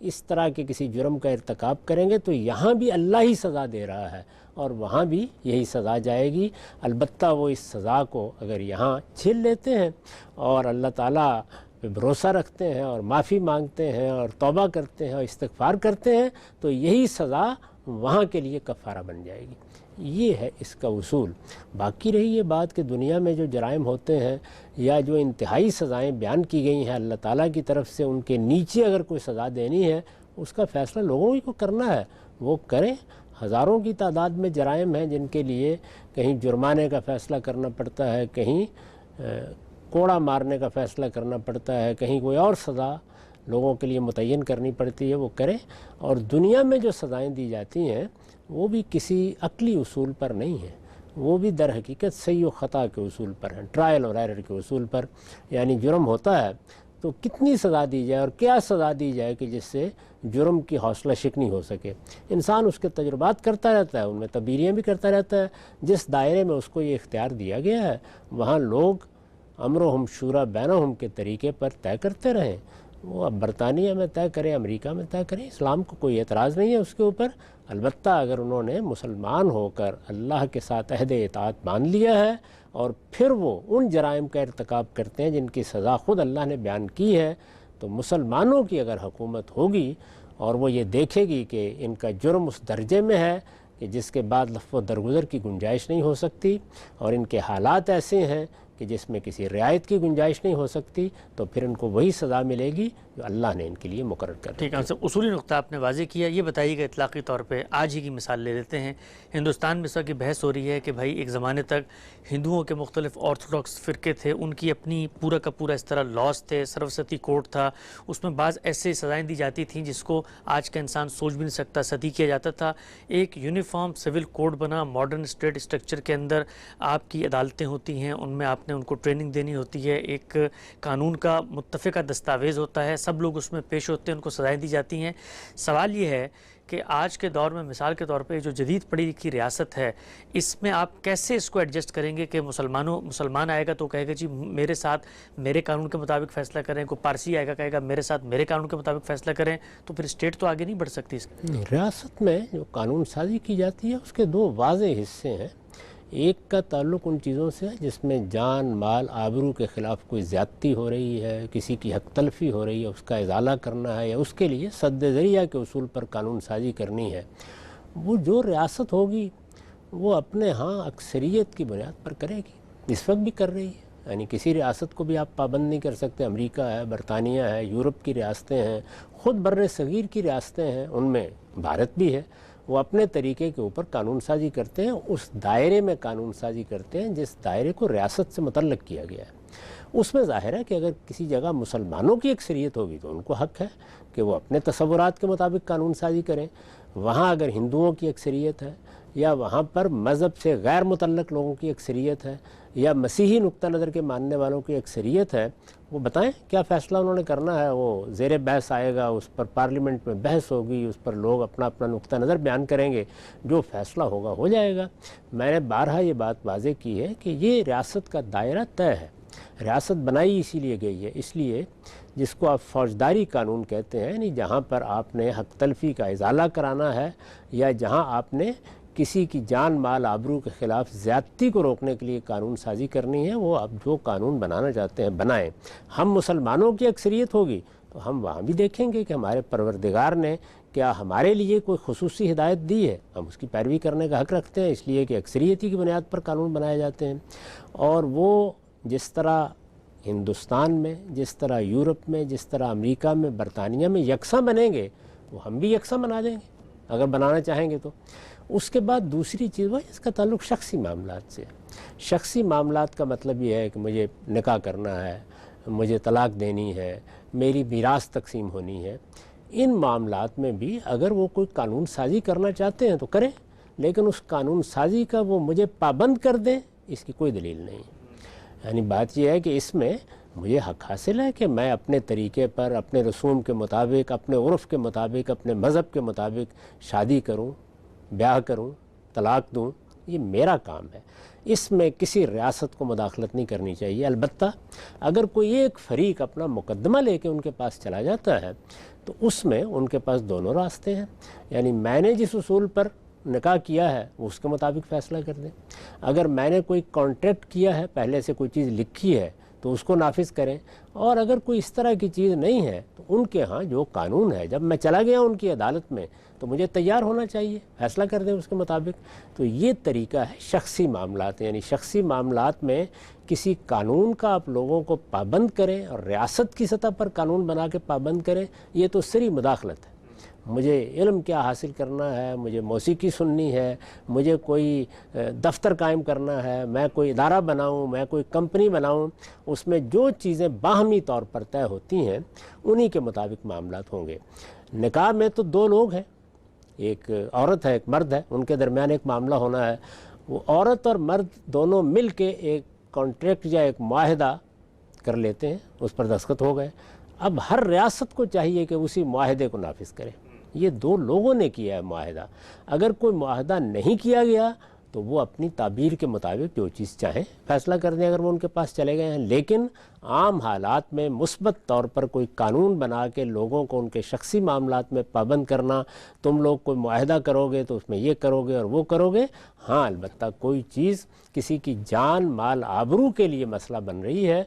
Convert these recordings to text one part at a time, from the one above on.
اس طرح کے کسی جرم کا ارتکاب کریں گے تو یہاں بھی اللہ ہی سزا دے رہا ہے اور وہاں بھی یہی سزا جائے گی۔ البتہ وہ اس سزا کو اگر یہاں جھیل لیتے ہیں اور اللہ تعالیٰ پہ بھروسہ رکھتے ہیں اور معافی مانگتے ہیں اور توبہ کرتے ہیں اور استغفار کرتے ہیں تو یہی سزا وہاں کے لیے کفارہ بن جائے گی۔ یہ ہے اس کا اصول۔ باقی رہی یہ بات کہ دنیا میں جو جرائم ہوتے ہیں یا جو انتہائی سزائیں بیان کی گئی ہیں اللہ تعالیٰ کی طرف سے، ان کے نیچے اگر کوئی سزا دینی ہے اس کا فیصلہ لوگوں ہی کو کرنا ہے، وہ کریں۔ ہزاروں کی تعداد میں جرائم ہیں جن کے لیے کہیں جرمانے کا فیصلہ کرنا پڑتا ہے، کہیں کوڑا مارنے کا فیصلہ کرنا پڑتا ہے، کہیں کوئی اور سزا لوگوں کے لیے متعین کرنی پڑتی ہے، وہ کریں۔ اور دنیا میں جو سزائیں دی جاتی ہیں وہ بھی کسی عقلی اصول پر نہیں ہیں، وہ بھی در حقیقت صحیح و خطا کے اصول پر ہیں، ٹرائل اور ایرر کے اصول پر۔ یعنی جرم ہوتا ہے تو کتنی سزا دی جائے اور کیا سزا دی جائے کہ جس سے جرم کی حوصلہ شکنی ہو سکے۔ انسان اس کے تجربات کرتا رہتا ہے، ان میں تبدیلیاں بھی کرتا رہتا ہے۔ جس دائرے میں اس کو یہ اختیار دیا گیا ہے وہاں لوگ امرہم شورا بینہم کے طریقے پر طے کرتے رہیں۔ وہ اب برطانیہ میں طے کریں، امریکہ میں طے کریں، اسلام کو کوئی اعتراض نہیں ہے اس کے اوپر۔ البتہ اگر انہوں نے مسلمان ہو کر اللہ کے ساتھ عہد اطاعت باندھ لیا ہے اور پھر وہ ان جرائم کا ارتکاب کرتے ہیں جن کی سزا خود اللہ نے بیان کی ہے، تو مسلمانوں کی اگر حکومت ہوگی اور وہ یہ دیکھے گی کہ ان کا جرم اس درجے میں ہے کہ جس کے بعد لفظ و درگزر کی گنجائش نہیں ہو سکتی اور ان کے حالات ایسے ہیں کہ جس میں کسی رعایت کی گنجائش نہیں ہو سکتی، تو پھر ان کو وہی سزا ملے گی جو اللہ نے ان کے لیے مقرر کر دی۔ ٹھیک ہے، اصولی نقطہ آپ نے واضح کیا۔ یہ بتائیے گا اطلاقی طور پہ آج ہی کی مثال لے لیتے ہیں۔ ہندوستان میں اس وقت کی بحث ہو رہی ہے کہ بھائی ایک زمانے تک ہندوؤں کے مختلف آرتھوڈاکس فرقے تھے، ان کی اپنی پورا کا پورا اس طرح لاس تھے، سروستی کوڈ تھا، اس میں بعض ایسے سزائیں دی جاتی تھیں جس کو آج کا انسان سوچ بھی نہیں سکتا، صدی کیا جاتا تھا۔ ایک یونیفارم سول کوڈ بنا، ماڈرن اسٹیٹ اسٹرکچر کے اندر آپ کی عدالتیں ہوتی ہیں، ان میں آپ نے ان کو ٹریننگ دینی ہوتی ہے، ایک قانون کا متفقہ دستاویز ہوتا ہے، سب لوگ اس میں پیش ہوتے ہیں، ان کو سزائیں دی جاتی ہیں۔ سوال یہ ہے کہ آج کے دور میں مثال کے طور پہ جو جدید پڑھی لکھی ریاست ہے، اس میں آپ کیسے اس کو ایڈجسٹ کریں گے کہ مسلمان آئے گا تو کہے گا جی میرے ساتھ میرے قانون کے مطابق فیصلہ کریں، کوئی پارسی آئے گا کہے گا میرے ساتھ میرے قانون کے مطابق فیصلہ کریں، تو پھر اسٹیٹ تو آگے نہیں بڑھ سکتی۔ ریاست میں جو قانون سازی کی جاتی ہے اس کے دو واضح حصے ہیں۔ ایک کا تعلق ان چیزوں سے ہے جس میں جان مال آبرو کے خلاف کوئی زیادتی ہو رہی ہے، کسی کی حق تلفی ہو رہی ہے، اس کا ازالہ کرنا ہے یا اس کے لیے سد ذریعہ کے اصول پر قانون سازی کرنی ہے۔ وہ جو ریاست ہوگی وہ اپنے ہاں اکثریت کی بنیاد پر کرے گی، اس وقت بھی کر رہی ہے۔ یعنی کسی ریاست کو بھی آپ پابند نہیں کر سکتے۔ امریکہ ہے، برطانیہ ہے، یورپ کی ریاستیں ہیں، خود بر صغیر کی ریاستیں ہیں، ان میں بھارت بھی ہے، وہ اپنے طریقے کے اوپر قانون سازی کرتے ہیں، اس دائرے میں قانون سازی کرتے ہیں جس دائرے کو ریاست سے متعلق کیا گیا ہے۔ اس میں ظاہر ہے کہ اگر کسی جگہ مسلمانوں کی اکثریت ہوگی تو ان کو حق ہے کہ وہ اپنے تصورات کے مطابق قانون سازی کریں۔ وہاں اگر ہندوؤں کی اکثریت ہے یا وہاں پر مذہب سے غیر متعلق لوگوں کی اکثریت ہے یا مسیحی نقطہ نظر کے ماننے والوں کی اکثریت ہے، وہ بتائیں کیا فیصلہ انہوں نے کرنا ہے۔ وہ زیر بحث آئے گا، اس پر پارلیمنٹ میں بحث ہوگی، اس پر لوگ اپنا اپنا نقطہ نظر بیان کریں گے، جو فیصلہ ہوگا ہو جائے گا۔ میں نے بارہا یہ بات واضح کی ہے کہ یہ ریاست کا دائرہ طے ہے۔ ریاست بنائی اسی لیے گئی ہے، اس لیے جس کو آپ فوجداری قانون کہتے ہیں، یعنی جہاں پر آپ نے حق تلفی کا ازالہ کرانا ہے یا جہاں آپ نے کسی کی جان مال آبرو کے خلاف زیادتی کو روکنے کے لیے قانون سازی کرنی ہے، وہ اب جو قانون بنانا چاہتے ہیں بنائیں۔ ہم مسلمانوں کی اکثریت ہوگی تو ہم وہاں بھی دیکھیں گے کہ ہمارے پروردگار نے کیا ہمارے لیے کوئی خصوصی ہدایت دی ہے، ہم اس کی پیروی کرنے کا حق رکھتے ہیں، اس لیے کہ اکثریتی کی بنیاد پر قانون بنائے جاتے ہیں۔ اور وہ جس طرح ہندوستان میں، جس طرح یورپ میں، جس طرح امریکہ میں، برطانیہ میں یکساں بنیں گے، وہ ہم بھی یکساں بنا دیں گے اگر بنانا چاہیں گے تو۔ اس کے بعد دوسری چیز وہ اس کا تعلق شخصی معاملات سے ہے۔ شخصی معاملات کا مطلب یہ ہے کہ مجھے نکاح کرنا ہے، مجھے طلاق دینی ہے، میری میراث تقسیم ہونی ہے۔ ان معاملات میں بھی اگر وہ کوئی قانون سازی کرنا چاہتے ہیں تو کریں، لیکن اس قانون سازی کا وہ مجھے پابند کر دیں، اس کی کوئی دلیل نہیں۔ یعنی بات یہ ہے کہ اس میں مجھے حق حاصل ہے کہ میں اپنے طریقے پر، اپنے رسوم کے مطابق، اپنے عرف کے مطابق، اپنے مذہب کے مطابق شادی کروں، بیاہ کروں، طلاق دوں، یہ میرا کام ہے، اس میں کسی ریاست کو مداخلت نہیں کرنی چاہیے۔ البتہ اگر کوئی ایک فریق اپنا مقدمہ لے کے ان کے پاس چلا جاتا ہے تو اس میں ان کے پاس دونوں راستے ہیں، یعنی میں نے جس اصول پر نکاح کیا ہے وہ اس کے مطابق فیصلہ کر دیں، اگر میں نے کوئی کانٹریکٹ کیا ہے، پہلے سے کوئی چیز لکھی ہے تو اس کو نافذ کریں، اور اگر کوئی اس طرح کی چیز نہیں ہے تو ان کے ہاں جو قانون ہے، جب میں چلا گیا ان کی عدالت میں تو مجھے تیار ہونا چاہیے، فیصلہ کر دیں اس کے مطابق۔ تو یہ طریقہ ہے شخصی معاملات، یعنی شخصی معاملات میں کسی قانون کا آپ لوگوں کو پابند کریں اور ریاست کی سطح پر قانون بنا کے پابند کریں، یہ تو سری مداخلت ہے۔ مجھے علم کیا حاصل کرنا ہے، مجھے موسیقی سننی ہے، مجھے کوئی دفتر قائم کرنا ہے، میں کوئی ادارہ بناؤں، میں کوئی کمپنی بناؤں، اس میں جو چیزیں باہمی طور پر طے ہوتی ہیں انہی کے مطابق معاملات ہوں گے۔ نکاح میں تو دو لوگ ہیں، ایک عورت ہے ایک مرد ہے، ان کے درمیان ایک معاملہ ہونا ہے، وہ عورت اور مرد دونوں مل کے ایک کانٹریکٹ یا ایک معاہدہ کر لیتے ہیں، اس پر دستخط ہو گئے۔ اب ہر ریاست کو چاہیے کہ اسی معاہدے کو نافذ کرے، یہ دو لوگوں نے کیا ہے معاہدہ۔ اگر کوئی معاہدہ نہیں کیا گیا تو وہ اپنی تعبیر کے مطابق جو چیز چاہیں فیصلہ کر دیں اگر وہ ان کے پاس چلے گئے ہیں، لیکن عام حالات میں مثبت طور پر کوئی قانون بنا کے لوگوں کو ان کے شخصی معاملات میں پابند کرنا، تم لوگ کوئی معاہدہ کرو گے تو اس میں یہ کرو گے اور وہ کرو گے، ہاں البتہ کوئی چیز کسی کی جان مال آبرو کے لیے مسئلہ بن رہی ہے،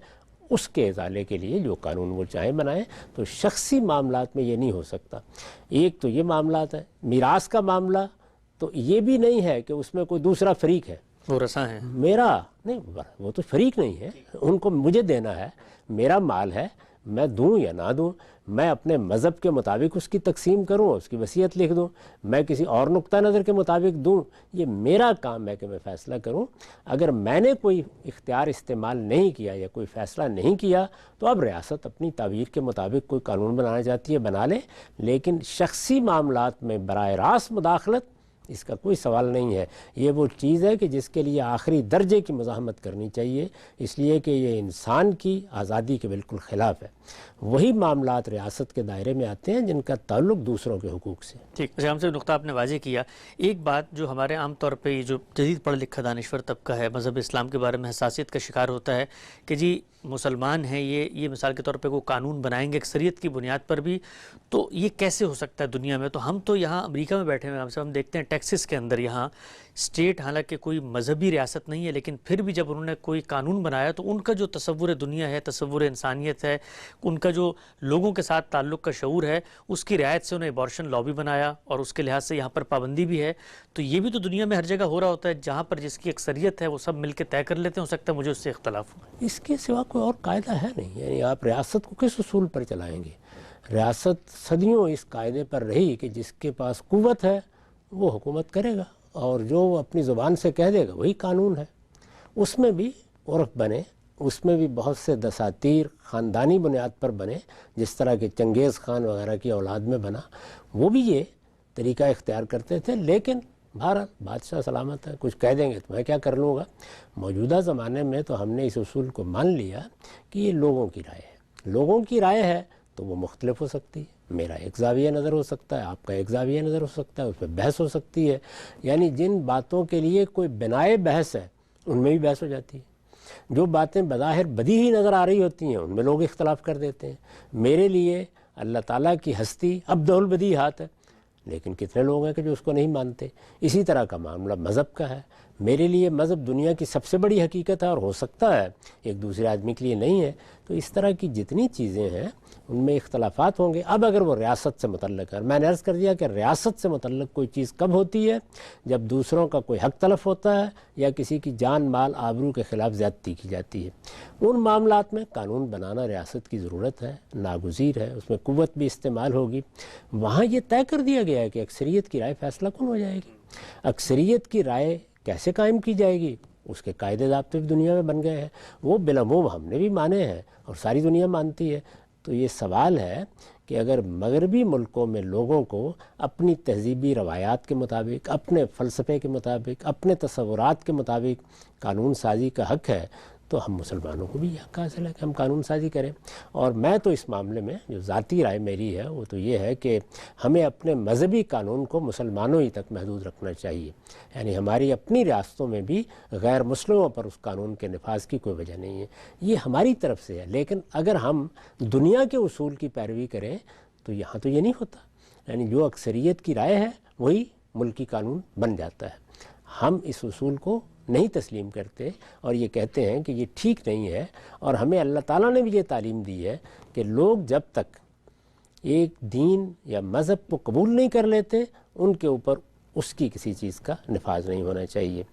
اس کے ازالے کے لیے جو قانون وہ چاہیں بنائیں، تو شخصی معاملات میں یہ نہیں ہو سکتا۔ ایک تو یہ معاملات ہے، میراث کا معاملہ تو یہ بھی نہیں ہے کہ اس میں کوئی دوسرا فریق ہے، وہ رساں ہیں، میرا نہیں، وہ تو فریق نہیں ہے، ان کو مجھے دینا ہے، میرا مال ہے، میں دوں یا نہ دوں، میں اپنے مذہب کے مطابق اس کی تقسیم کروں، اس کی وصیت لکھ دوں، میں کسی اور نقطہ نظر کے مطابق دوں، یہ میرا کام ہے کہ میں فیصلہ کروں۔ اگر میں نے کوئی اختیار استعمال نہیں کیا یا کوئی فیصلہ نہیں کیا تو اب ریاست اپنی تعبیر کے مطابق کوئی قانون بنانا چاہتی ہے بنا لے، لیکن شخصی معاملات میں براہ راست مداخلت اس کا کوئی سوال نہیں ہے۔ یہ وہ چیز ہے کہ جس کے لیے آخری درجے کی مزاحمت کرنی چاہیے، اس لیے کہ یہ انسان کی آزادی کے بالکل خلاف ہے۔ وہی معاملات ریاست کے دائرے میں آتے ہیں جن کا تعلق دوسروں کے حقوق سے۔ ٹھیک، ہم سے نقطہ آپ نے واضح کیا۔ ایک بات جو ہمارے عام طور پہ یہ جو جدید پڑھا لکھا دانشور طبقہ ہے، مذہب اسلام کے بارے میں حساسیت کا شکار ہوتا ہے کہ جی مسلمان ہیں یہ مثال کے طور پہ کوئی قانون بنائیں گے اکثریت کی بنیاد پر بھی، تو یہ کیسے ہو سکتا ہے دنیا میں؟ تو ہم تو یہاں امریکہ میں بیٹھے ہوئے ہم دیکھتے ہیں ٹیکسس کے اندر، یہاں اسٹیٹ حالانکہ کوئی مذہبی ریاست نہیں ہے لیکن پھر بھی جب انہوں نے کوئی قانون بنایا تو ان کا جو تصور دنیا ہے، تصور انسانیت ہے، ان کا جو لوگوں کے ساتھ تعلق کا شعور ہے، اس کی رعایت سے انہیں ابارشن لا بھی بنایا اور اس کے لحاظ سے یہاں پر پابندی بھی ہے۔ تو یہ بھی تو دنیا میں ہر جگہ ہو رہا ہوتا ہے، جہاں پر جس کی اکثریت ہے وہ سب مل کے طے کر لیتے ہیں، ہو سکتا ہے مجھے اس سے اختلاف ہو۔ اس کے سوا کوئی اور قاعدہ ہے نہیں، یعنی آپ ریاست کو کس اصول پر چلائیں گے؟ ریاست صدیوں اس قاعدے پر رہی کہ جس کے پاس قوت ہے وہ حکومت کرے گا، اور جو وہ اپنی زبان سے کہہ دے گا وہی قانون ہے۔ اس میں بھی عرف بنے، اس میں بھی بہت سے دساتیر خاندانی بنیاد پر بنے، جس طرح کہ چنگیز خان وغیرہ کی اولاد میں بنا، وہ بھی یہ طریقہ اختیار کرتے تھے، لیکن بہرحال بادشاہ سلامت ہے، کچھ کہہ دیں گے تو میں کیا کر لوں گا۔ موجودہ زمانے میں تو ہم نے اس اصول کو مان لیا کہ یہ لوگوں کی رائے ہے، لوگوں کی رائے ہے تو وہ مختلف ہو سکتی ہے، میرا ایک زاویہ نظر ہو سکتا ہے، آپ کا ایک زاویہ نظر ہو سکتا ہے، اس پہ بحث ہو سکتی ہے، یعنی جن باتوں کے لیے کوئی بنائے بحث ہے ان میں بھی بحث ہو جاتی ہے، جو باتیں بظاہر بدی ہی نظر آ رہی ہوتی ہیں ان میں لوگ اختلاف کر دیتے ہیں۔ میرے لیے اللہ تعالیٰ کی ہستی ابدع البدیہات ہاتھ ہے، لیکن کتنے لوگ ہیں کہ جو اس کو نہیں مانتے۔ اسی طرح کا معاملہ مذہب کا ہے، میرے لیے مذہب دنیا کی سب سے بڑی حقیقت ہے اور ہو سکتا ہے ایک دوسرے آدمی کے لیے نہیں ہے۔ تو اس طرح کی جتنی چیزیں ہیں ان میں اختلافات ہوں گے۔ اب اگر وہ ریاست سے متعلق ہے، میں نے عرض کر دیا کہ ریاست سے متعلق کوئی چیز کب ہوتی ہے؟ جب دوسروں کا کوئی حق تلف ہوتا ہے یا کسی کی جان مال آبرو کے خلاف زیادتی کی جاتی ہے، ان معاملات میں قانون بنانا ریاست کی ضرورت ہے، ناگزیر ہے، اس میں قوت بھی استعمال ہوگی۔ وہاں یہ طے کر دیا گیا ہے کہ اکثریت کی رائے فیصلہ کن ہو جائے گی۔ اکثریت کی رائے کیسے قائم کی جائے گی؟ اس کے قاعدے ضابطے بھی دنیا میں بن گئے ہیں، وہ بالعموم ہم نے بھی مانے ہیں اور ساری دنیا مانتی ہے۔ تو یہ سوال ہے کہ اگر مغربی ملکوں میں لوگوں کو اپنی تہذیبی روایات کے مطابق، اپنے فلسفے کے مطابق، اپنے تصورات کے مطابق قانون سازی کا حق ہے، تو ہم مسلمانوں کو بھی یہ حق حاصل ہے کہ ہم قانون سازی کریں. اور میں تو اس معاملے میں جو ذاتی رائے میری ہے وہ تو یہ ہے کہ ہمیں اپنے مذہبی قانون کو مسلمانوں ہی تک محدود رکھنا چاہیے. یعنی ہماری اپنی ریاستوں میں بھی غیر مسلموں پر اس قانون کے نفاذ کی کوئی وجہ نہیں ہے. یہ ہماری طرف سے ہے. لیکن اگر ہم دنیا کے اصول کی پیروی کریں تو یہاں تو یہ نہیں ہوتا. یعنی جو اکثریت کی رائے ہے وہی ملکی قانون بن جاتا ہے. ہم اس اصول کو نہیں تسلیم کرتے اور یہ کہتے ہیں کہ یہ ٹھیک نہیں ہے. اور ہمیں اللہ تعالیٰ نے بھی یہ تعلیم دی ہے کہ لوگ جب تک ایک دین یا مذہب کو قبول نہیں کر لیتے ان کے اوپر اس کی کسی چیز کا نفاذ نہیں ہونا چاہیے.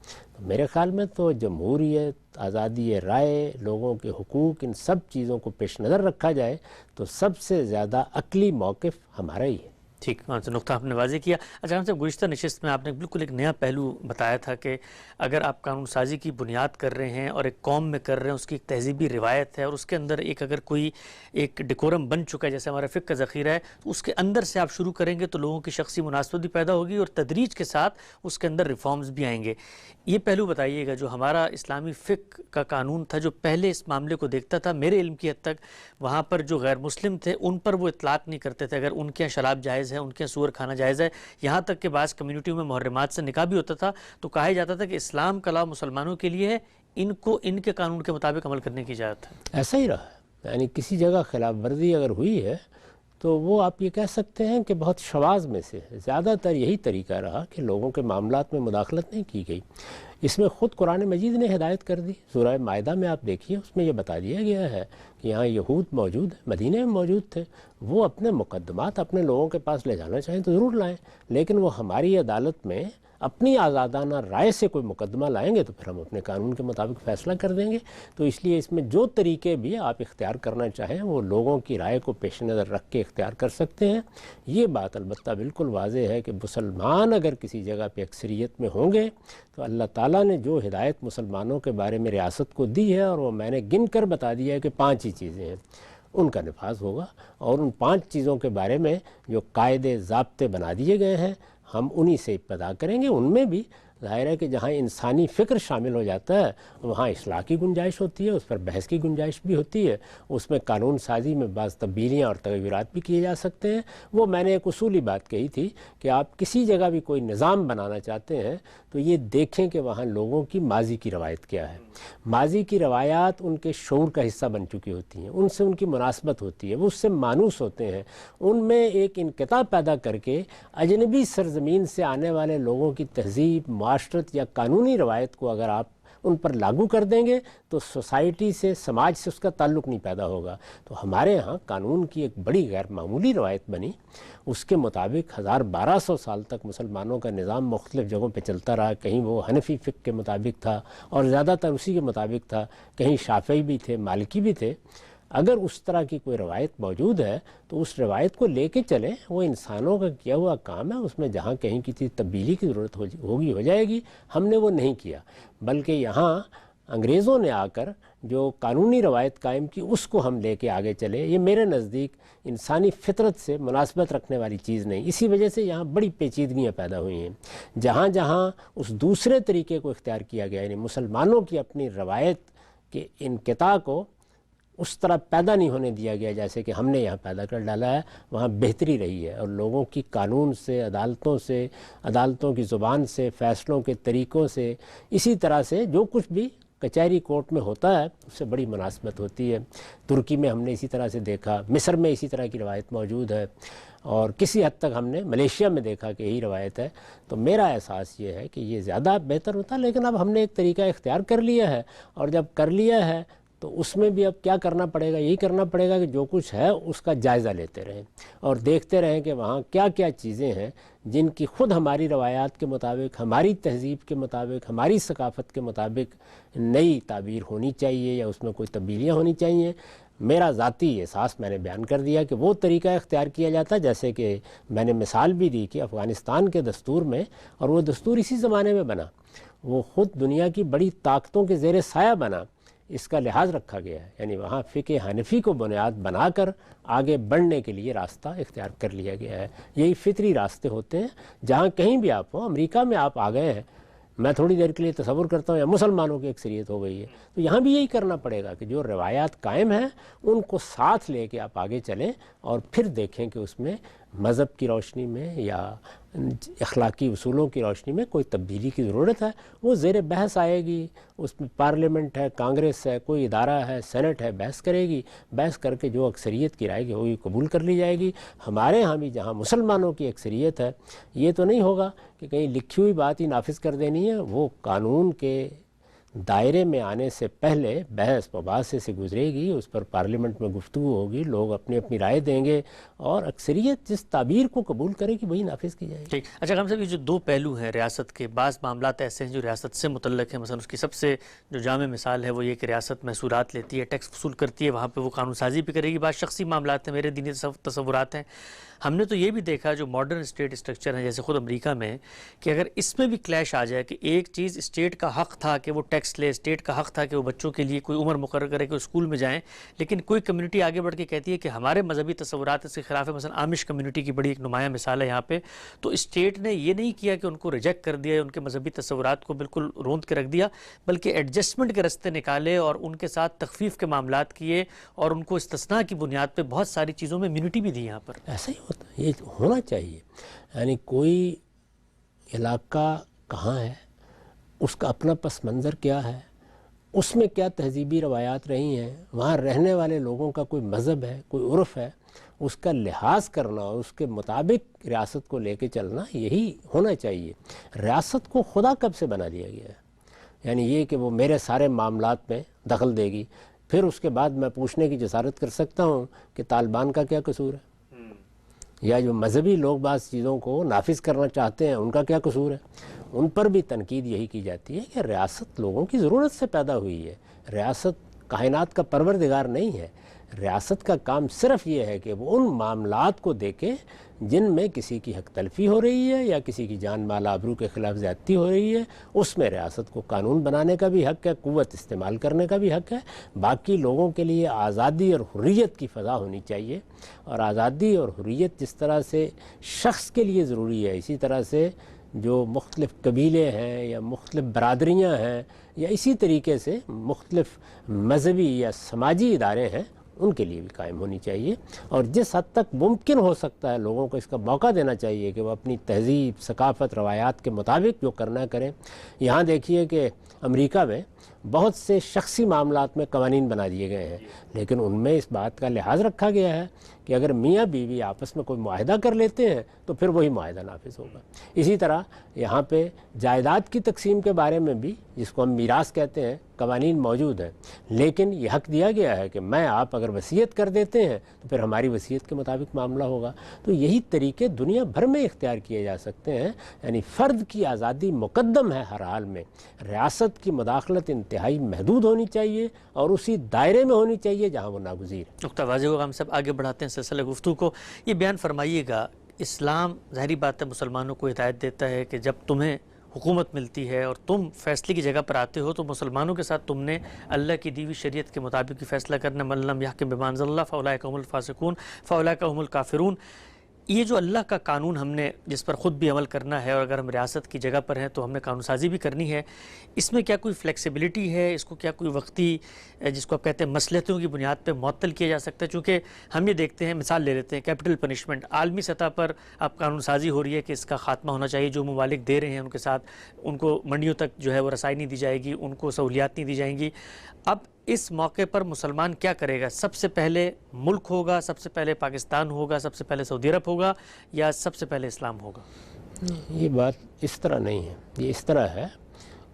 میرے خیال میں تو جمہوریت، آزادی رائے، لوگوں کے حقوق، ان سب چیزوں کو پیش نظر رکھا جائے تو سب سے زیادہ عقلی موقف ہمارا ہی ہے. ٹھیک، وہاں سے نقطہ آپ نے واضح کیا. اچھا ہم سے گزشتہ نشست میں آپ نے بالکل ایک نیا پہلو بتایا تھا کہ اگر آپ قانون سازی کی بنیاد کر رہے ہیں اور ایک قوم میں کر رہے ہیں، اس کی ایک تہذیبی روایت ہے اور اس کے اندر ایک اگر کوئی ایک ڈیکورم بن چکا ہے جیسے ہمارا فقہ کا ذخیرہ ہے، تو اس کے اندر سے آپ شروع کریں گے تو لوگوں کی شخصی مناسبت بھی پیدا ہوگی اور تدریج کے ساتھ اس کے اندر ریفارمز بھی آئیں گے. یہ پہلو بتائیے گا، جو ہمارا اسلامی فقہ کا قانون تھا جو پہلے اس معاملے کو دیکھتا تھا، میرے علم کی حد تک وہاں پر جو غیر مسلم تھے ان پر وہ اطلاق نہیں کرتے تھے. اگر ان کے یہاں شراب جائز ہے، ان کے یہاں سور کھانا جائز ہے، یہاں تک کہ بعض کمیونٹیوں میں محرمات سے نکاح بھی ہوتا تھا تو کہا جاتا تھا کہ اسلام کا لاء مسلمانوں کے لیے ہے، ان کو ان کے قانون کے مطابق عمل کرنے کی اجازت ہے. ایسا ہی رہا. یعنی کسی جگہ خلاف ورزی اگر ہوئی ہے تو وہ آپ یہ کہہ سکتے ہیں کہ بہت شواذ میں سے زیادہ تر یہی طریقہ رہا کہ لوگوں کے معاملات میں مداخلت نہیں کی گئی. اس میں خود قرآن مجید نے ہدایت کر دی. سورہ مائدہ میں آپ دیکھیے، اس میں یہ بتا دیا گیا ہے کہ یہاں یہود موجود ہیں، مدینہ میں موجود تھے، وہ اپنے مقدمات اپنے لوگوں کے پاس لے جانا چاہیں تو ضرور لائیں، لیکن وہ ہماری عدالت میں اپنی آزادانہ رائے سے کوئی مقدمہ لائیں گے تو پھر ہم اپنے قانون کے مطابق فیصلہ کر دیں گے. تو اس لیے اس میں جو طریقے بھی آپ اختیار کرنا چاہیں وہ لوگوں کی رائے کو پیش نظر رکھ کے اختیار کر سکتے ہیں. یہ بات البتہ بالکل واضح ہے کہ مسلمان اگر کسی جگہ پہ اکثریت میں ہوں گے تو اللہ تعالیٰ نے جو ہدایت مسلمانوں کے بارے میں ریاست کو دی ہے اور وہ میں نے گن کر بتا دیا ہے کہ 5 ہی چیزیں ہیں، ان کا نفاذ ہوگا. اور ان 5 چیزوں کے بارے میں جو قاعدے ضابطے بنا دیے گئے ہیں ہم انہی سے ابتدا کریں گے. ان میں بھی ظاہر ہے کہ جہاں انسانی فکر شامل ہو جاتا ہے وہاں اصلاح کی گنجائش ہوتی ہے، اس پر بحث کی گنجائش بھی ہوتی ہے. اس میں قانون سازی میں بعض تبدیلیاں اور تغیرات بھی کیے جا سکتے ہیں. وہ میں نے ایک اصولی بات کہی تھی کہ آپ کسی جگہ بھی کوئی نظام بنانا چاہتے ہیں تو یہ دیکھیں کہ وہاں لوگوں کی ماضی کی روایت کیا ہے. ماضی کی روایات ان کے شعور کا حصہ بن چکی ہوتی ہیں، ان سے ان کی مناسبت ہوتی ہے، وہ اس سے مانوس ہوتے ہیں. ان میں ایک انقطاع پیدا کر کے اجنبی سرزمین سے آنے والے لوگوں کی تہذیب، معاشرت یا قانونی روایت کو اگر آپ ان پر لاگو کر دیں گے تو سوسائٹی سے، سماج سے اس کا تعلق نہیں پیدا ہوگا. تو ہمارے ہاں قانون کی ایک بڑی غیر معمولی روایت بنی. اس کے مطابق 1200 سال تک مسلمانوں کا نظام مختلف جگہوں پہ چلتا رہا. کہیں وہ حنفی فقہ کے مطابق تھا اور زیادہ تر اسی کے مطابق تھا، کہیں شافعی بھی تھے، مالکی بھی تھے. اگر اس طرح کی کوئی روایت موجود ہے تو اس روایت کو لے کے چلیں. وہ انسانوں کا کیا ہوا کام ہے، اس میں جہاں کہیں کسی تبدیلی کی ضرورت ہوگی ہو جائے گی. ہم نے وہ نہیں کیا، بلکہ یہاں انگریزوں نے آ کر جو قانونی روایت قائم کی اس کو ہم لے کے آگے چلے. یہ میرے نزدیک انسانی فطرت سے مناسبت رکھنے والی چیز نہیں. اسی وجہ سے یہاں بڑی پیچیدگیاں پیدا ہوئی ہیں. جہاں جہاں اس دوسرے طریقے کو اختیار کیا گیا، یعنی مسلمانوں کی اپنی روایت کے انقطاع کو اس طرح پیدا نہیں ہونے دیا گیا جیسے کہ ہم نے یہاں پیدا کر ڈالا ہے، وہاں بہتری رہی ہے. اور لوگوں کی قانون سے، عدالتوں کی زبان سے، فیصلوں کے طریقوں سے، اسی طرح سے جو کچھ بھی کچہری کورٹ میں ہوتا ہے اس سے بڑی مناسبت ہوتی ہے. ترکی میں ہم نے اسی طرح سے دیکھا، مصر میں اسی طرح کی روایت موجود ہے، اور کسی حد تک ہم نے ملیشیا میں دیکھا کہ یہی روایت ہے. تو میرا احساس یہ ہے کہ یہ زیادہ بہتر ہوتا. لیکن اب ہم نے ایک طریقہ اختیار کر لیا ہے، اور جب کر لیا ہے تو اس میں بھی اب کیا کرنا پڑے گا؟ یہی کرنا پڑے گا کہ جو کچھ ہے اس کا جائزہ لیتے رہیں اور دیکھتے رہیں کہ وہاں کیا کیا چیزیں ہیں جن کی خود ہماری روایات کے مطابق، ہماری تہذیب کے مطابق، ہماری ثقافت کے مطابق نئی تعبیر ہونی چاہیے یا اس میں کوئی تبدیلیاں ہونی چاہیے. میرا ذاتی احساس میں نے بیان کر دیا کہ وہ طریقہ اختیار کیا جاتا ہے، جیسے کہ میں نے مثال بھی دی کہ افغانستان کے دستور میں، اور وہ دستور اسی زمانے میں بنا، وہ خود دنیا کی بڑی طاقتوں کے زیر سایہ بنا، اس کا لحاظ رکھا گیا ہے. یعنی وہاں فقہ حنفی کو بنیاد بنا کر آگے بڑھنے کے لیے راستہ اختیار کر لیا گیا ہے. یہی فطری راستے ہوتے ہیں. جہاں کہیں بھی آپ ہوں، امریکہ میں آپ آ گئے ہیں، میں تھوڑی دیر کے لیے تصور کرتا ہوں یا مسلمانوں کی اکثریت ہو گئی ہے، تو یہاں بھی یہی کرنا پڑے گا کہ جو روایات قائم ہیں ان کو ساتھ لے کے آپ آگے چلیں اور پھر دیکھیں کہ اس میں مذہب کی روشنی میں یا اخلاقی اصولوں کی روشنی میں کوئی تبدیلی کی ضرورت ہے، وہ زیر بحث آئے گی، اس میں پارلیمنٹ ہے، کانگریس ہے، کوئی ادارہ ہے، سینٹ ہے، بحث کرے گی، بحث کر کے جو اکثریت کی رائے ہوگی قبول کر لی جائے گی۔ ہمارے ہاں بھی جہاں مسلمانوں کی اکثریت ہے، یہ تو نہیں ہوگا کہ کہیں لکھی ہوئی بات ہی نافذ کر دینی ہے، وہ قانون کے دائرے میں آنے سے پہلے بحث مباحثے سے گزرے گی، اس پر پارلیمنٹ میں گفتگو ہوگی، لوگ اپنی اپنی رائے دیں گے اور اکثریت جس تعبیر کو قبول کرے گی وہی نافذ کی جائے گی۔ ٹھیک، اچھا غام صاحب، یہ جو دو پہلو ہیں ریاست کے، بعض معاملات ایسے ہیں جو ریاست سے متعلق ہیں، مثلا اس کی سب سے جو جامع مثال ہے وہ یہ کہ ریاست محصولات لیتی ہے، ٹیکس وصول کرتی ہے، وہاں پہ وہ قانون سازی بھی کرے گی۔ بعض شخصی معاملات ہیں، میرے دینی تصورات ہیں۔ ہم نے تو یہ بھی دیکھا جو ماڈرن اسٹیٹ اسٹرکچر ہیں جیسے خود امریکہ میں، کہ اگر اس میں بھی کلیش آ جائے کہ ایک چیز اسٹیٹ کا حق تھا کہ وہ ٹیکس لے، اسٹیٹ کا حق تھا کہ وہ بچوں کے لیے کوئی عمر مقرر کرے کہ وہ اسکول میں جائیں، لیکن کوئی کمیونٹی آگے بڑھ کے کہتی ہے کہ ہمارے مذہبی تصورات اس کے خلاف ہے، مثلا آمش کمیونٹی کی بڑی ایک نمایاں مثال ہے یہاں پہ، تو اسٹیٹ نے یہ نہیں کیا کہ ان کو ریجیکٹ کر دیا، ان کے مذہبی تصورات کو بالکل روند کے رکھ دیا، بلکہ ایڈجسٹمنٹ کے راستے نکالے اور ان کے ساتھ تخفیف کے معاملات کیے اور ان کو استثناء کی بنیاد پہ بہت ساری چیزوں میں امیونٹی بھی دی یہاں پر۔ ایسا ہی ہوتا ہے، یہ ہونا چاہیے، یعنی کوئی علاقہ کہاں ہے، اس کا اپنا پس منظر کیا ہے، اس میں کیا تہذیبی روایات رہی ہیں، وہاں رہنے والے لوگوں کا کوئی مذہب ہے، کوئی عرف ہے، اس کا لحاظ کرنا اور اس کے مطابق ریاست کو لے کے چلنا، یہی ہونا چاہیے۔ ریاست کو خدا کب سے بنا دیا گیا ہے؟ یعنی یہ کہ وہ میرے سارے معاملات میں دخل دے گی، پھر اس کے بعد میں پوچھنے کی جسارت کر سکتا ہوں کہ طالبان کا کیا قصور ہے، یا جو مذہبی لوگ بعض چیزوں کو نافذ کرنا چاہتے ہیں ان کا کیا قصور ہے۔ ان پر بھی تنقید یہی کی جاتی ہے کہ ریاست لوگوں کی ضرورت سے پیدا ہوئی ہے، ریاست کائنات کا پروردگار نہیں ہے۔ ریاست کا کام صرف یہ ہے کہ وہ ان معاملات کو دیکھے جن میں کسی کی حق تلفی ہو رہی ہے یا کسی کی جان مال آبرو کے خلاف زیادتی ہو رہی ہے، اس میں ریاست کو قانون بنانے کا بھی حق ہے، قوت استعمال کرنے کا بھی حق ہے۔ باقی لوگوں کے لیے آزادی اور حریت کی فضا ہونی چاہیے، اور آزادی اور حریت جس طرح سے شخص کے لیے ضروری ہے، اسی طرح سے جو مختلف قبیلے ہیں یا مختلف برادریاں ہیں یا اسی طریقے سے مختلف مذہبی یا سماجی ادارے ہیں، ان کے لیے بھی قائم ہونی چاہیے، اور جس حد تک ممکن ہو سکتا ہے لوگوں کو اس کا موقع دینا چاہیے کہ وہ اپنی تہذیب، ثقافت، روایات کے مطابق جو کرنا کریں۔ یہاں دیکھیے کہ امریکہ میں بہت سے شخصی معاملات میں قوانین بنا دیے گئے ہیں، لیکن ان میں اس بات کا لحاظ رکھا گیا ہے کہ اگر میاں بیوی آپس میں کوئی معاہدہ کر لیتے ہیں تو پھر وہی معاہدہ نافذ ہوگا۔ اسی طرح یہاں پہ جائیداد کی تقسیم کے بارے میں بھی، جس کو ہم میراث کہتے ہیں، قوانین موجود ہیں، لیکن یہ حق دیا گیا ہے کہ آپ اگر وصیت کر دیتے ہیں تو پھر ہماری وصیت کے مطابق معاملہ ہوگا۔ تو یہی طریقے دنیا بھر میں اختیار کیے جا سکتے ہیں، یعنی فرد کی آزادی مقدم ہے ہر حال میں، ریاست کی مداخلت انتہائی محدود ہونی چاہیے اور اسی دائرے میں ہونی چاہیے جہاں وہ ناگزیر ہے۔ نقطہ واضح ہوگا، ہم سب آگے بڑھاتے ہیں سلسلہ گفتگو کو۔ یہ بیان فرمائیے گا، اسلام ظاہری بات ہے مسلمانوں کو ہدایت دیتا ہے کہ جب تمہیں حکومت ملتی ہے اور تم فیصلے کی جگہ پر آتے ہو تو مسلمانوں کے ساتھ تم نے اللہ کی دی ہوئی شریعت کے مطابق ہی فیصلہ کرنا، من لم یحکم بما انزل اللہ فاولئک هم الفاسقون فاولئک هم الکافرون۔ یہ جو اللہ کا قانون ہم نے جس پر خود بھی عمل کرنا ہے، اور اگر ہم ریاست کی جگہ پر ہیں تو ہم نے قانون سازی بھی کرنی ہے، اس میں کیا کوئی فلیکسیبلٹی ہے؟ اس کو کیا کوئی وقتی، جس کو آپ کہتے ہیں مصلحتوں کی بنیاد پہ معطل کیا جا سکتا ہے؟ چونکہ ہم یہ دیکھتے ہیں، مثال لے لیتے ہیں کیپٹل پنشمنٹ، عالمی سطح پر اب قانون سازی ہو رہی ہے کہ اس کا خاتمہ ہونا چاہیے، جو ممالک دے رہے ہیں ان کے ساتھ ان کو منڈیوں تک جو ہے وہ رسائی نہیں دی جائے گی، ان کو سہولیات نہیں دی جائیں گی۔ اب اس موقع پر مسلمان کیا کرے گا؟ سب سے پہلے ملک ہوگا، سب سے پہلے پاکستان ہوگا، سب سے پہلے سعودی عرب ہوگا، یا سب سے پہلے اسلام ہوگا؟ یہ بات اس طرح نہیں ہے، یہ اس طرح ہے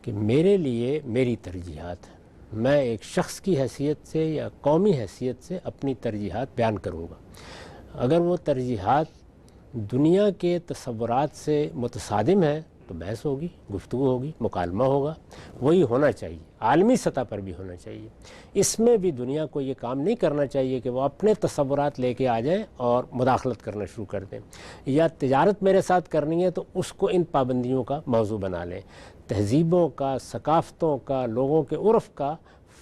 کہ میرے لیے میری ترجیحات ہیں، میں ایک شخص کی حیثیت سے یا قومی حیثیت سے اپنی ترجیحات بیان کروں گا۔ اگر وہ ترجیحات دنیا کے تصورات سے متصادم ہیں تو بحث ہوگی، گفتگو ہوگی، مکالمہ ہوگا، وہی ہونا چاہیے، عالمی سطح پر بھی ہونا چاہیے۔ اس میں بھی دنیا کو یہ کام نہیں کرنا چاہیے کہ وہ اپنے تصورات لے کے آ جائیں اور مداخلت کرنا شروع کر دیں، یا تجارت میرے ساتھ کرنی ہے تو اس کو ان پابندیوں کا موضوع بنا لیں۔ تہذیبوں کا، ثقافتوں کا، لوگوں کے عرف کا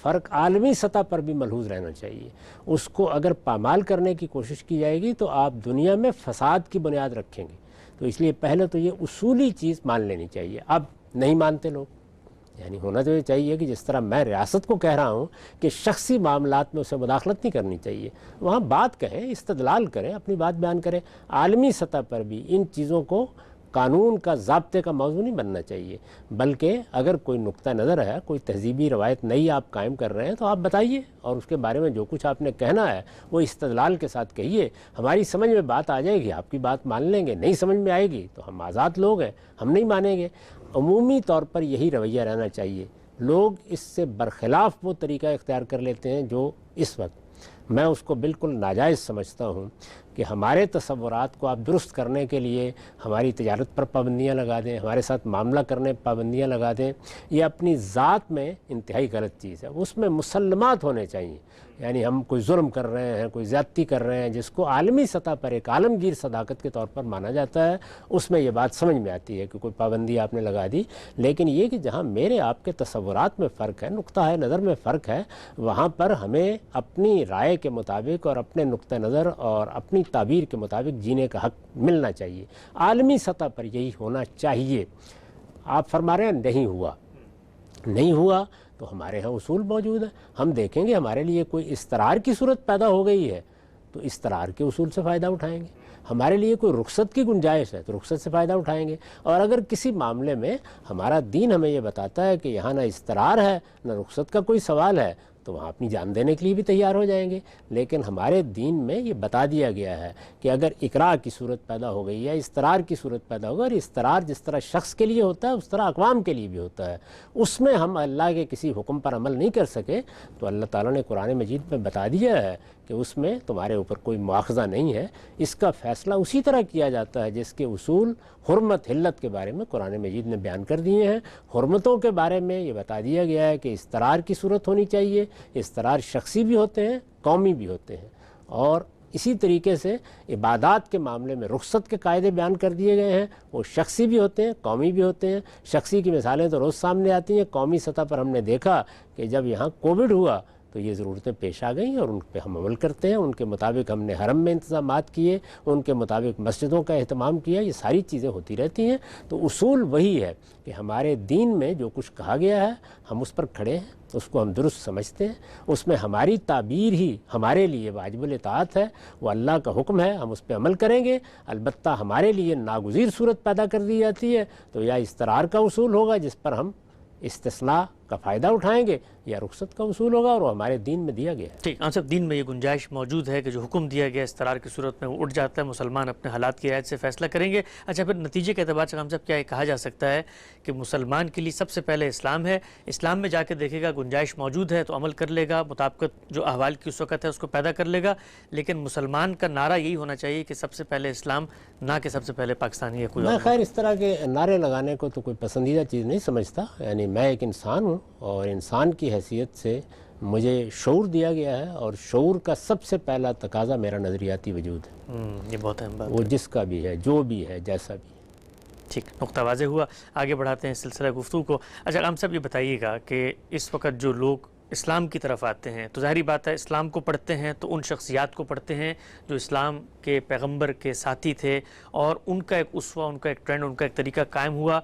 فرق عالمی سطح پر بھی ملحوظ رہنا چاہیے۔ اس کو اگر پامال کرنے کی کوشش کی جائے گی تو آپ دنیا میں فساد کی بنیاد رکھیں گے۔ تو اس لیے پہلے تو یہ اصولی چیز مان لینی چاہیے۔ اب نہیں مانتے لوگ. یعنی ہونا تو یہ چاہیے کہ جس طرح میں ریاست کو کہہ رہا ہوں کہ شخصی معاملات میں اسے مداخلت نہیں کرنی چاہیے, وہاں بات کہیں, استدلال کریں, اپنی بات بیان کریں. عالمی سطح پر بھی ان چیزوں کو قانون کا ضابطے کا موضوع نہیں بننا چاہیے, بلکہ اگر کوئی نقطہ نظر ہے, کوئی تہذیبی روایت نئی آپ قائم کر رہے ہیں تو آپ بتائیے, اور اس کے بارے میں جو کچھ آپ نے کہنا ہے وہ استدلال کے ساتھ کہیے. ہماری سمجھ میں بات آ جائے گی, آپ کی بات مان لیں گے. نہیں سمجھ میں آئے گی تو ہم آزاد لوگ ہیں, ہم نہیں مانیں گے. عمومی طور پر یہی رویہ رہنا چاہیے. لوگ اس سے برخلاف وہ طریقہ اختیار کر لیتے ہیں جو اس وقت, میں اس کو بالکل ناجائز سمجھتا ہوں کہ ہمارے تصورات کو آپ درست کرنے کے لیے ہماری تجارت پر پابندیاں لگا دیں, ہمارے ساتھ معاملہ کرنے پر پابندیاں لگا دیں. یہ اپنی ذات میں انتہائی غلط چیز ہے. اس میں مسلمات ہونے چاہیے. یعنی ہم کوئی ظلم کر رہے ہیں, کوئی زیادتی کر رہے ہیں, جس کو عالمی سطح پر ایک عالمگیر صداقت کے طور پر مانا جاتا ہے, اس میں یہ بات سمجھ میں آتی ہے کہ کوئی پابندی آپ نے لگا دی. لیکن یہ کہ جہاں میرے آپ کے تصورات میں فرق ہے, نقطہ ہے نظر میں فرق ہے, وہاں پر ہمیں اپنی رائے کے مطابق اور اپنے نقطہ نظر اور اپنی تعبیر کے مطابق جینے کا حق ملنا چاہیے. عالمی سطح پر یہی ہونا چاہیے. آپ فرما رہے ہیں نہیں ہوا تو ہمارے ہاں اصول موجود ہیں. ہم دیکھیں گے ہمارے لیے کوئی استرار کی صورت پیدا ہو گئی ہے تو استرار کے اصول سے فائدہ اٹھائیں گے. ہمارے لیے کوئی رخصت کی گنجائش ہے تو رخصت سے فائدہ اٹھائیں گے. اور اگر کسی معاملے میں ہمارا دین ہمیں یہ بتاتا ہے کہ یہاں نہ استرار ہے نہ رخصت کا کوئی سوال ہے تو وہاں اپنی جان دینے کے لیے بھی تیار ہو جائیں گے. لیکن ہمارے دین میں یہ بتا دیا گیا ہے کہ اگر اکراہ کی صورت پیدا ہو گئی یا استرار کی صورت پیدا ہوگا, اور استرار جس طرح شخص کے لیے ہوتا ہے اس طرح اقوام کے لیے بھی ہوتا ہے, اس میں ہم اللہ کے کسی حکم پر عمل نہیں کر سکے تو اللہ تعالیٰ نے قرآن مجید میں بتا دیا ہے کہ اس میں تمہارے اوپر کوئی مواخذہ نہیں ہے. اس کا فیصلہ اسی طرح کیا جاتا ہے جس کے اصول حرمت حلت کے بارے میں قرآن مجید نے بیان کر دیے ہیں. حرمتوں کے بارے میں یہ بتا دیا گیا ہے کہ استرار کی صورت ہونی چاہیے. استرار شخصی بھی ہوتے ہیں, قومی بھی ہوتے ہیں. اور اسی طریقے سے عبادات کے معاملے میں رخصت کے قاعدے بیان کر دیے گئے ہیں, وہ شخصی بھی ہوتے ہیں, قومی بھی ہوتے ہیں. شخصی کی مثالیں تو روز سامنے آتی ہیں. قومی سطح پر ہم نے دیکھا کہ جب یہاں کووڈ ہوا تو یہ ضرورتیں پیش آ گئیں اور ان پہ ہم عمل کرتے ہیں. ان کے مطابق ہم نے حرم میں انتظامات کیے, ان کے مطابق مسجدوں کا اہتمام کیا. یہ ساری چیزیں ہوتی رہتی ہیں. تو اصول وہی ہے کہ ہمارے دین میں جو کچھ کہا گیا ہے ہم اس پر کھڑے ہیں, اس کو ہم درست سمجھتے ہیں. اس میں ہماری تعبیر ہی ہمارے لیے واجب الاطاعت ہے, وہ اللہ کا حکم ہے, ہم اس پہ عمل کریں گے. البتہ ہمارے لیے ناگزیر صورت پیدا کر دی جاتی ہے تو یا استرار کا اصول ہوگا جس پر ہم استثناء کا فائدہ اٹھائیں گے, یا رخصت کا اصول ہوگا, اور وہ ہمارے دین میں دیا گیا ہے. ٹھیک, ہم سب دین میں یہ گنجائش موجود ہے کہ جو حکم دیا گیا استرار کی صورت میں وہ اٹھ جاتا ہے. مسلمان اپنے حالات کی رعایت سے فیصلہ کریں گے. اچھا, پھر نتیجے کے اعتبار سے ہم سب کیا یہ کہا جا سکتا ہے کہ مسلمان کے لیے سب سے پہلے اسلام ہے, اسلام میں جا کے دیکھے گا گنجائش موجود ہے تو عمل کر لے گا, مطابقت جو احوال کی اس وقت ہے اس کو پیدا کر لے گا. لیکن مسلمان کا نعرہ یہی ہونا چاہیے کہ سب سے پہلے اسلام, نہ کہ سب سے پہلے پاکستانی ہے کوئی. میں خیر اس طرح کے نعرے لگانے کو تو کوئی پسندیدہ چیز نہیں سمجھتا. یعنی میں ایک انسان ہوں اور انسان کی حیثیت سے مجھے شعور دیا گیا ہے, اور شعور کا سب سے پہلا تقاضا میرا نظریاتی وجود ہے. یہ بہت اہم بات وہ جس کا بھی ہے, جو بھی ہے, جیسا بھی ہے. ٹھیک, نقطہ واضح ہوا. آگے بڑھاتے ہیں سلسلہ گفتگو کو. اچھا, ہم سب یہ بتائیے گا کہ اس وقت جو لوگ اسلام کی طرف آتے ہیں تو ظاہری بات ہے اسلام کو پڑھتے ہیں تو ان شخصیات کو پڑھتے ہیں جو اسلام کے پیغمبر کے ساتھی تھے, اور ان کا ایک اسوہ, ان کا ایک ٹرینڈ, ان کا ایک طریقہ قائم ہوا.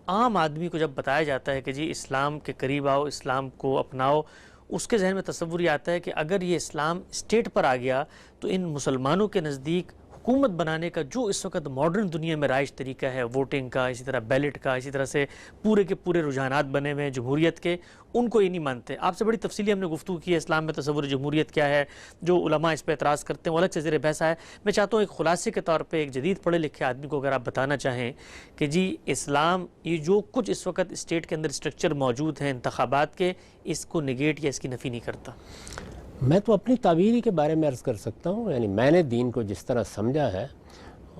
عام آدمی کو جب بتایا جاتا ہے کہ جی اسلام کے قریب آؤ, اسلام کو اپناؤ, اس کے ذہن میں تصور یہ آتا ہے کہ اگر یہ اسلام اسٹیٹ پر آ گیا تو ان مسلمانوں کے نزدیک حکومت بنانے کا جو اس وقت ماڈرن دنیا میں رائج طریقہ ہے, ووٹنگ کا, اسی طرح بیلٹ کا, اسی طرح سے پورے کے پورے رجحانات بنے ہوئے ہیں جمہوریت کے, ان کو یہ نہیں مانتے. آپ سے بڑی تفصیلی ہم نے گفتگو کی ہے اسلام میں تصور جمہوریت کیا ہے. جو علماء اس پہ اعتراض کرتے ہیں وہ الگ سے زیر بحث ہے. میں چاہتا ہوں ایک خلاصے کے طور پہ ایک جدید پڑھے لکھے آدمی کو اگر آپ بتانا چاہیں کہ جی اسلام یہ جو کچھ اس وقت اسٹیٹ کے اندر اسٹرکچر موجود ہیں انتخابات کے, اس کو نگیٹ یا اس کی نفی نہیں کرتا. میں تو اپنی تعبیری کے بارے میں عرض کر سکتا ہوں. یعنی میں نے دین کو جس طرح سمجھا ہے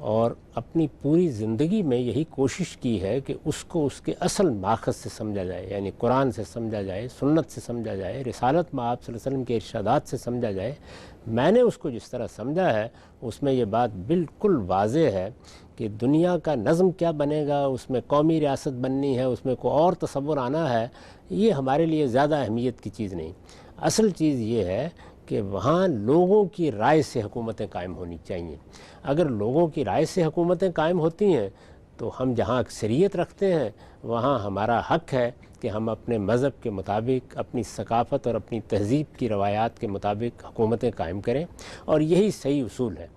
اور اپنی پوری زندگی میں یہی کوشش کی ہے کہ اس کو اس کے اصل ماخذ سے سمجھا جائے. یعنی قرآن سے سمجھا جائے, سنت سے سمجھا جائے, رسالت میں آپ صلی اللہ علیہ وسلم کے ارشادات سے سمجھا جائے. میں نے اس کو جس طرح سمجھا ہے اس میں یہ بات بالکل واضح ہے کہ دنیا کا نظم کیا بنے گا, اس میں قومی ریاست بننی ہے, اس میں کوئی اور تصور آنا ہے, یہ ہمارے لیے زیادہ اہمیت کی چیز نہیں. اصل چیز یہ ہے کہ وہاں لوگوں کی رائے سے حکومتیں قائم ہونی چاہیے. اگر لوگوں کی رائے سے حکومتیں قائم ہوتی ہیں تو ہم جہاں اکثریت رکھتے ہیں وہاں ہمارا حق ہے کہ ہم اپنے مذہب کے مطابق، اپنی ثقافت اور اپنی تہذیب کی روایات کے مطابق حکومتیں قائم کریں، اور یہی صحیح اصول ہے۔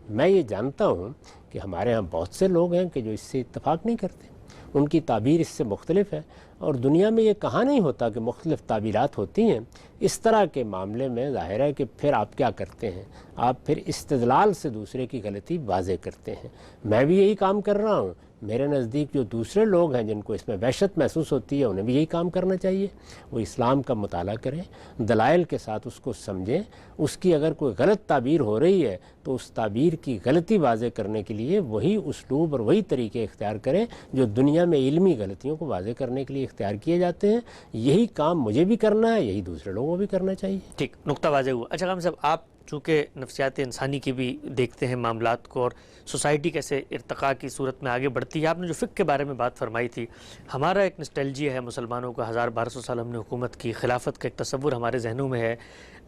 میں یہ جانتا ہوں کہ ہمارے ہاں بہت سے لوگ ہیں کہ جو اس سے اتفاق نہیں کرتے، ان کی تعبیر اس سے مختلف ہے، اور دنیا میں یہ کہا نہیں ہوتا کہ مختلف تعبیرات ہوتی ہیں۔ اس طرح کے معاملے میں ظاہر ہے کہ پھر آپ کیا کرتے ہیں، آپ پھر استدلال سے دوسرے کی غلطی واضح کرتے ہیں۔ میں بھی یہی کام کر رہا ہوں، میرے نزدیک جو دوسرے لوگ ہیں جن کو اس میں وحشت محسوس ہوتی ہے، انہیں بھی یہی کام کرنا چاہیے۔ وہ اسلام کا مطالعہ کریں، دلائل کے ساتھ اس کو سمجھیں، اس کی اگر کوئی غلط تعبیر ہو رہی ہے تو اس تعبیر کی غلطی واضح کرنے کے لیے وہی اسلوب اور وہی طریقے اختیار کریں جو دنیا میں علمی غلطیوں کو واضح کرنے کے لیے اختیار کیے جاتے ہیں۔ یہی کام مجھے بھی کرنا ہے، یہی دوسرے لوگوں کو بھی کرنا چاہیے۔ ٹھیک، نقطہ واضح ہوا۔ اچھا غام صاحب، آپ چونکہ نفسیات انسانی کی بھی دیکھتے ہیں معاملات کو، اور سوسائٹی کیسے ارتقاء کی صورت میں آگے بڑھتی ہے، آپ نے جو فقہ کے بارے میں بات فرمائی تھی، ہمارا ایک نسٹیلجیا ہے مسلمانوں کا، 1200 سال ہم نے حکومت کی، خلافت کا ایک تصور ہمارے ذہنوں میں ہے۔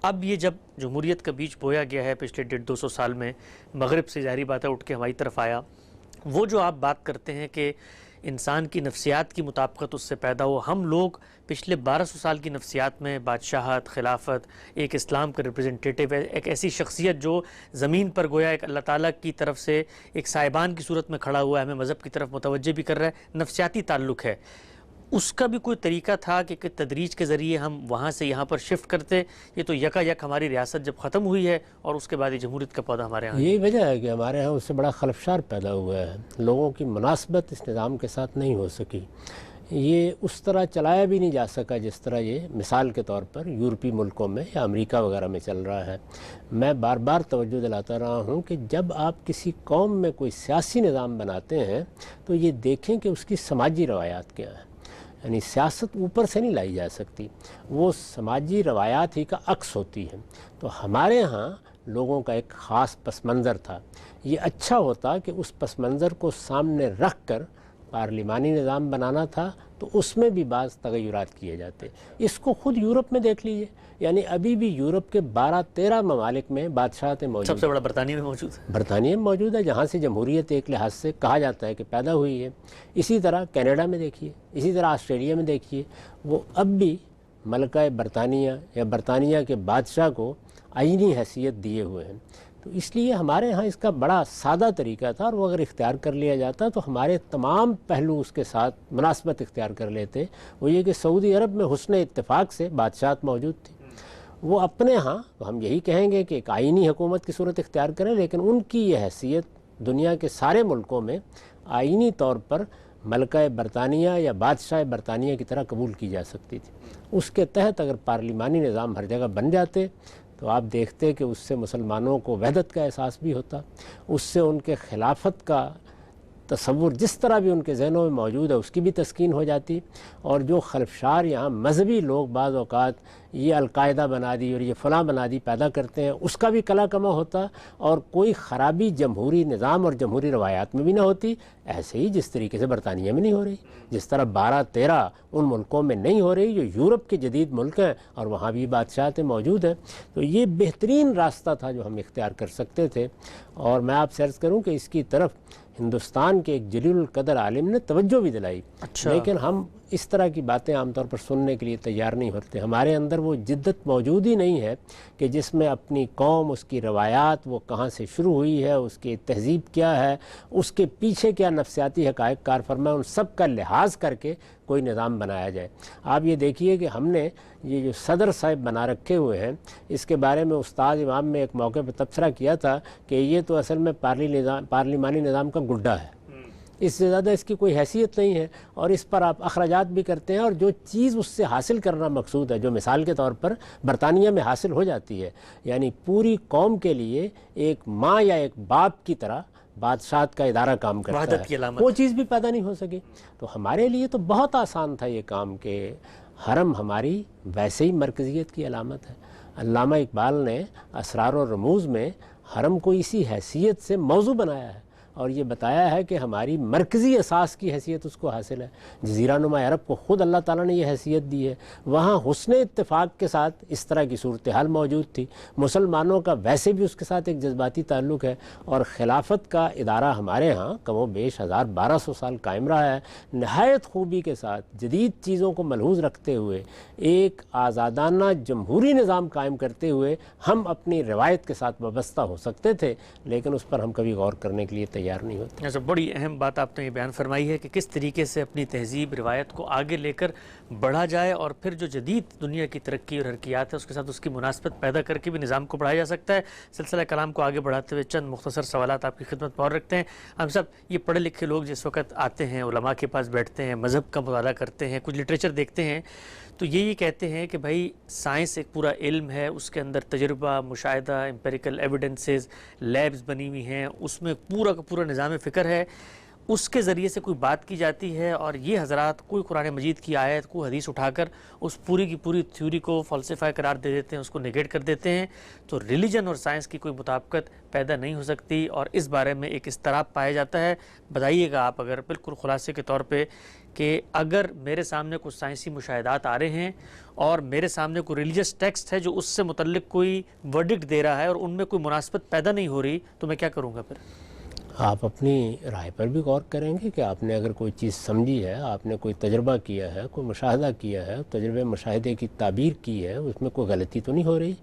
اب یہ جب جمہوریت کا بیج بویا گیا ہے پچھلے 150-200 سال میں، مغرب سے ظاہری بات ہے اٹھ کے ہماری طرف آیا، وہ جو آپ بات کرتے ہیں کہ انسان کی نفسیات کی مطابقت اس سے پیدا ہو، ہم لوگ پچھلے 1200 سال کی نفسیات میں بادشاہت، خلافت، ایک اسلام کا ریپرزنٹیٹیو ہے، ایک ایسی شخصیت جو زمین پر گویا ایک اللہ تعالیٰ کی طرف سے ایک سائبان کی صورت میں کھڑا ہوا ہے، ہمیں مذہب کی طرف متوجہ بھی کر رہا ہے، نفسیاتی تعلق ہے، اس کا بھی کوئی طریقہ تھا کہ تدریج کے ذریعے ہم وہاں سے یہاں پر شفٹ کرتے؟ یہ تو یکا یک ہماری ریاست جب ختم ہوئی ہے اور اس کے بعد یہ جمہوریت کا پودا ہمارے ہاں یہی وجہ ہے کہ ہمارے ہاں اس سے بڑا خلفشار پیدا ہوا ہے، لوگوں کی مناسبت اس نظام کے ساتھ نہیں ہو سکی، یہ اس طرح چلایا بھی نہیں جا سکا جس طرح یہ مثال کے طور پر یورپی ملکوں میں یا امریکہ وغیرہ میں چل رہا ہے۔ میں بار بار توجہ دلاتا رہا ہوں کہ جب آپ کسی قوم میں کوئی سیاسی نظام بناتے ہیں تو یہ دیکھیں کہ اس کی سماجی روایات کیا ہیں، یعنی سیاست اوپر سے نہیں لائی جا سکتی، وہ سماجی روایات ہی کا عکس ہوتی ہے۔ تو ہمارے ہاں لوگوں کا ایک خاص پس منظر تھا، یہ اچھا ہوتا کہ اس پس منظر کو سامنے رکھ کر پارلیمانی نظام بنانا تھا، تو اس میں بھی بعض تغیرات کیے جاتے۔ اس کو خود یورپ میں دیکھ لیجئے، یعنی ابھی بھی یورپ کے 12-13 ممالک میں بادشاہتیں موجود ہیں، سب سے بڑا برطانیہ میں موجود ہے، برطانیہ میں موجود ہے، جہاں سے جمہوریت ایک لحاظ سے کہا جاتا ہے کہ پیدا ہوئی ہے۔ اسی طرح کینیڈا میں دیکھیے، اسی طرح آسٹریلیا میں دیکھیے، وہ اب بھی ملکہ برطانیہ یا برطانیہ کے بادشاہ کو آئینی حیثیت دیے ہوئے ہیں۔ تو اس لیے ہمارے ہاں اس کا بڑا سادہ طریقہ تھا، اور وہ اگر اختیار کر لیا جاتا تو ہمارے تمام پہلو اس کے ساتھ مناسبت اختیار کر لیتے۔ وہ یہ کہ سعودی عرب میں حسن اتفاق سے بادشاہت موجود تھی، وہ اپنے ہاں ہم یہی کہیں گے کہ ایک آئینی حکومت کی صورت اختیار کریں، لیکن ان کی یہ حیثیت دنیا کے سارے ملکوں میں آئینی طور پر ملکہ برطانیہ یا بادشاہ برطانیہ کی طرح قبول کی جا سکتی تھی۔ اس کے تحت اگر پارلیمانی نظام ہر جگہ بن جاتے تو آپ دیکھتے کہ اس سے مسلمانوں کو وحدت کا احساس بھی ہوتا، اس سے ان کے خلافت کا تصور جس طرح بھی ان کے ذہنوں میں موجود ہے اس کی بھی تسکین ہو جاتی، اور جو خلفشار یہاں مذہبی لوگ بعض اوقات یہ القاعدہ بنا دی اور یہ فلاں بنا دی پیدا کرتے ہیں، اس کا بھی کلا کما ہوتا، اور کوئی خرابی جمہوری نظام اور جمہوری روایات میں بھی نہ ہوتی، ایسے ہی جس طریقے سے برطانیہ میں نہیں ہو رہی، جس طرح 12-13 ان ملکوں میں نہیں ہو رہی جو یورپ کے جدید ملک ہیں اور وہاں بھی بادشاہتیں موجود ہیں۔ تو یہ بہترین راستہ تھا جو ہم اختیار کر سکتے تھے، اور میں آپ سے عرض کروں کہ اس کی طرف ہندوستان کے ایک جلیل القدر عالم نے توجہ بھی دلائی، لیکن ہم اس طرح کی باتیں عام طور پر سننے کے لیے تیار نہیں ہوتے۔ ہمارے اندر وہ جدت موجود ہی نہیں ہے کہ جس میں اپنی قوم، اس کی روایات، وہ کہاں سے شروع ہوئی ہے، اس کی تہذیب کیا ہے، اس کے پیچھے کیا نفسیاتی حقائق کار فرما ہے، ان سب کا لحاظ کر کے کوئی نظام بنایا جائے۔ آپ یہ دیکھیے کہ ہم نے یہ جو صدر صاحب بنا رکھے ہوئے ہیں، اس کے بارے میں استاد امام نے ایک موقع پہ تبصرہ کیا تھا کہ یہ تو اصل میں پارلیمانی نظام کا گڈا ہے، اس سے زیادہ اس کی کوئی حیثیت نہیں ہے، اور اس پر آپ اخراجات بھی کرتے ہیں، اور جو چیز اس سے حاصل کرنا مقصود ہے، جو مثال کے طور پر برطانیہ میں حاصل ہو جاتی ہے، یعنی پوری قوم کے لیے ایک ماں یا ایک باپ کی طرح بادشاہت کا ادارہ کام کرتا ہے، وہ چیز بھی پیدا نہیں ہو سکی۔ تو ہمارے لیے تو بہت آسان تھا یہ کام کہ حرم ہماری ویسے ہی مرکزیت کی علامت ہے۔ علامہ اقبال نے اسرار و رموز میں حرم کو اسی حیثیت سے موضوع بنایا ہے، اور یہ بتایا ہے کہ ہماری مرکزی اساس کی حیثیت اس کو حاصل ہے۔ جزیرہ نما عرب کو خود اللہ تعالیٰ نے یہ حیثیت دی ہے، وہاں حسن اتفاق کے ساتھ اس طرح کی صورتحال موجود تھی۔ مسلمانوں کا ویسے بھی اس کے ساتھ ایک جذباتی تعلق ہے، اور خلافت کا ادارہ ہمارے ہاں کم و بیش 1200 سال قائم رہا ہے، نہایت خوبی کے ساتھ جدید چیزوں کو ملحوظ رکھتے ہوئے، ایک آزادانہ جمہوری نظام قائم کرتے ہوئے ہم اپنی روایت کے ساتھ وابستہ ہو سکتے تھے، لیکن اس پر ہم کبھی غور کرنے کے لیے تیار نہیں ہوتے۔ ایسا بڑی اہم بات آپ نے یہ بیان فرمائی ہے کہ کس طریقے سے اپنی تہذیب روایت کو آگے لے کر بڑھا جائے، اور پھر جو جدید دنیا کی ترقی اور حرکیات ہے اس کے ساتھ اس کی مناسبت پیدا کر کے بھی نظام کو بڑھایا جا سکتا ہے۔ سلسلہ کلام کو آگے بڑھاتے ہوئے چند مختصر سوالات آپ کی خدمت میں اور رکھتے ہیں۔ ہم سب یہ پڑھے لکھے لوگ جس وقت آتے ہیں، علماء کے پاس بیٹھتے ہیں، مذہب کا مطالعہ کرتے ہیں، کچھ لٹریچر دیکھتے ہیں، تو یہ کہتے ہیں کہ بھائی سائنس ایک پورا علم ہے، اس کے اندر تجربہ، مشاہدہ، امپیریکل ایویڈنسز، لیبز بنی ہوئی ہیں، اس میں پورا کا پورا نظام فکر ہے، اس کے ذریعے سے کوئی بات کی جاتی ہے، اور یہ حضرات کوئی قرآن مجید کی آیت، کوئی حدیث اٹھا کر اس پوری کی پوری تھیوری کو فلسفہ قرار دے دیتے ہیں، اس کو نیگیٹ کر دیتے ہیں، تو ریلیجن اور سائنس کی کوئی مطابقت پیدا نہیں ہو سکتی، اور اس بارے میں ایک اضطراب پایا جاتا ہے۔ بتائیے گا آپ اگر بالکل خلاصے کے طور پہ کہ اگر میرے سامنے کچھ سائنسی مشاہدات آ رہے ہیں اور میرے سامنے کوئی ریلیجس ٹیکسٹ ہے جو اس سے متعلق کوئی ورڈکٹ دے رہا ہے اور ان میں کوئی مناسبت پیدا نہیں ہو رہی، تو میں کیا کروں گا پھر؟ آپ اپنی رائے پر بھی غور کریں گے کہ آپ نے اگر کوئی چیز سمجھی ہے، آپ نے کوئی تجربہ کیا ہے، کوئی مشاہدہ کیا ہے، تجربے مشاہدے کی تعبیر کی ہے، اس میں کوئی غلطی تو نہیں ہو رہی،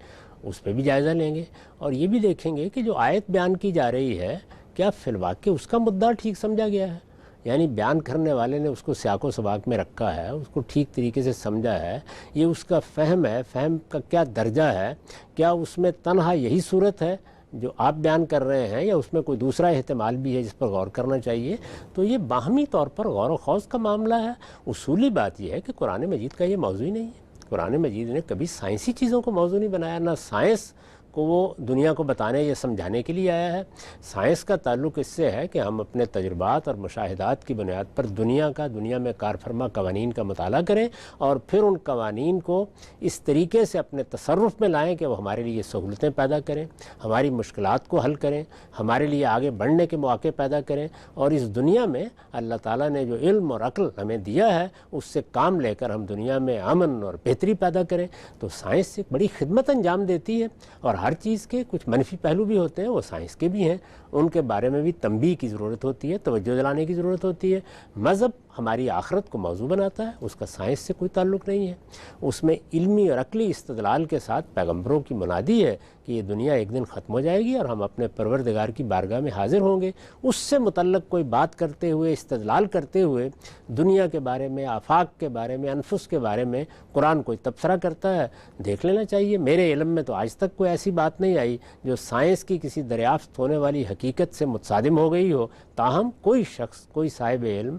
اس پہ بھی جائزہ لیں گے، اور یہ بھی دیکھیں گے کہ جو آیت بیان کی جا رہی ہے کیا فی الواقع اس کا مدعا ٹھیک سمجھا گیا ہے، یعنی بیان کرنے والے نے اس کو سیاق و سباق میں رکھا ہے، اس کو ٹھیک طریقے سے سمجھا ہے، یہ اس کا فہم ہے، فہم کا کیا درجہ ہے، کیا اس میں تنہا یہی صورت ہے جو آپ بیان کر رہے ہیں، یا اس میں کوئی دوسرا احتمال بھی ہے جس پر غور کرنا چاہیے۔ تو یہ باہمی طور پر غور و خوض کا معاملہ ہے۔ اصولی بات یہ ہے کہ قرآن مجید کا یہ موضوع ہی نہیں ہے۔ قرآن مجید نے کبھی سائنسی چیزوں کو موضوع نہیں بنایا، نہ سائنس کو وہ دنیا کو بتانے یا سمجھانے کے لیے آیا ہے۔ سائنس کا تعلق اس سے ہے کہ ہم اپنے تجربات اور مشاہدات کی بنیاد پر دنیا میں کار فرما قوانین کا مطالعہ کریں، اور پھر ان قوانین کو اس طریقے سے اپنے تصرف میں لائیں کہ وہ ہمارے لیے سہولتیں پیدا کریں، ہماری مشکلات کو حل کریں، ہمارے لیے آگے بڑھنے کے مواقع پیدا کریں، اور اس دنیا میں اللہ تعالیٰ نے جو علم اور عقل ہمیں دیا ہے اس سے کام لے کر ہم دنیا میں امن اور بہتری پیدا کریں۔ تو سائنس ایک بڑی خدمت انجام دیتی ہے، اور ہر چیز کے کچھ منفی پہلو بھی ہوتے ہیں، وہ سائنس کے بھی ہیں، ان کے بارے میں بھی تنبیہ کی ضرورت ہوتی ہے، توجہ دلانے کی ضرورت ہوتی ہے۔ مذہب ہماری آخرت کو موضوع بناتا ہے، اس کا سائنس سے کوئی تعلق نہیں ہے، اس میں علمی اور عقلی استدلال کے ساتھ پیغمبروں کی منادی ہے کہ یہ دنیا ایک دن ختم ہو جائے گی اور ہم اپنے پروردگار کی بارگاہ میں حاضر ہوں گے۔ اس سے متعلق کوئی بات کرتے ہوئے، استدلال کرتے ہوئے دنیا کے بارے میں، آفاق کے بارے میں، انفس کے بارے میں قرآن کوئی تبصرہ کرتا ہے، دیکھ لینا چاہیے۔ میرے علم میں تو آج تک کوئی ایسی بات نہیں آئی جو سائنس کی کسی دریافت ہونے والی حقیقت سے متصادم ہو گئی ہو، تاہم کوئی شخص، کوئی صاحب علم،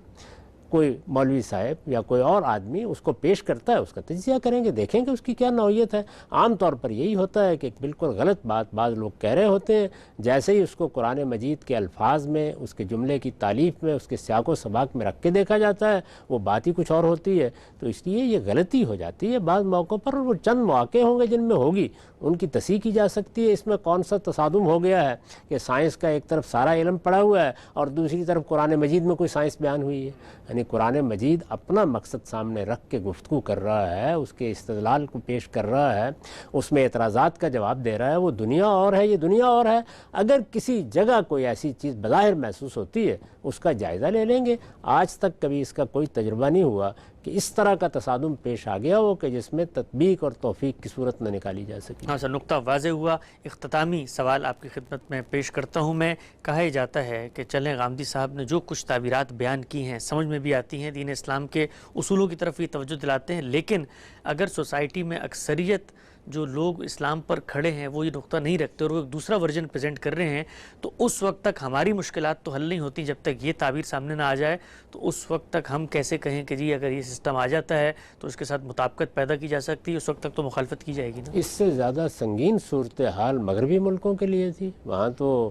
کوئی مولوی صاحب یا کوئی اور آدمی اس کو پیش کرتا ہے، اس کا تجزیہ کریں گے، دیکھیں گے اس کی کیا نوعیت ہے۔ عام طور پر یہی ہوتا ہے کہ ایک بالکل غلط بات بعض لوگ کہہ رہے ہوتے ہیں، جیسے ہی اس کو قرآن مجید کے الفاظ میں، اس کے جملے کی تالیف میں، اس کے سیاق و سباق میں رکھ کے دیکھا جاتا ہے، وہ بات ہی کچھ اور ہوتی ہے۔ تو اس لیے یہ غلطی ہو جاتی ہے بعض موقعوں پر، وہ چند مواقع ہوں گے جن میں ہوگی، ان کی تصحیح کی جا سکتی ہے۔ اس میں کون سا تصادم ہو گیا ہے کہ سائنس کا ایک طرف سارا علم پڑا ہوا ہے اور دوسری طرف قرآن مجید میں کوئی سائنس بیان ہوئی ہے؟ یعنی قرآن مجید اپنا مقصد سامنے رکھ کے گفتگو کر رہا ہے، اس کے استدلال کو پیش کر رہا ہے، اس میں اعتراضات کا جواب دے رہا ہے۔ وہ دنیا اور ہے، یہ دنیا اور ہے۔ اگر کسی جگہ کوئی ایسی چیز بظاہر محسوس ہوتی ہے، اس کا جائزہ لے لیں گے۔ آج تک کبھی اس کا کوئی تجربہ نہیں ہوا کہ اس طرح کا تصادم پیش آ گیا ہو کہ جس میں تطبیق اور توفیق کی صورت نہ نکالی جا سکے۔ ہاں سر، نقطہ واضح ہوا۔ اختتامی سوال آپ کی خدمت میں پیش کرتا ہوں میں۔ کہا جاتا ہے کہ چلیں غامدی صاحب نے جو کچھ تعبیرات بیان کی ہیں سمجھ میں بھی آتی ہیں، دین اسلام کے اصولوں کی طرف بھی توجہ دلاتے ہیں، لیکن اگر سوسائٹی میں اکثریت جو لوگ اسلام پر کھڑے ہیں وہ یہ نقطہ نہیں رکھتے اور وہ ایک دوسرا ورژن پریزنٹ کر رہے ہیں، تو اس وقت تک ہماری مشکلات تو حل نہیں ہوتی جب تک یہ تعبیر سامنے نہ آ جائے۔ تو اس وقت تک ہم کیسے کہیں کہ جی اگر یہ سسٹم آ جاتا ہے تو اس کے ساتھ مطابقت پیدا کی جا سکتی ہے، اس وقت تک تو مخالفت کی جائے گی نا۔ اس سے زیادہ سنگین صورتحال مغربی ملکوں کے لیے تھی۔ وہاں تو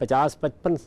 50-55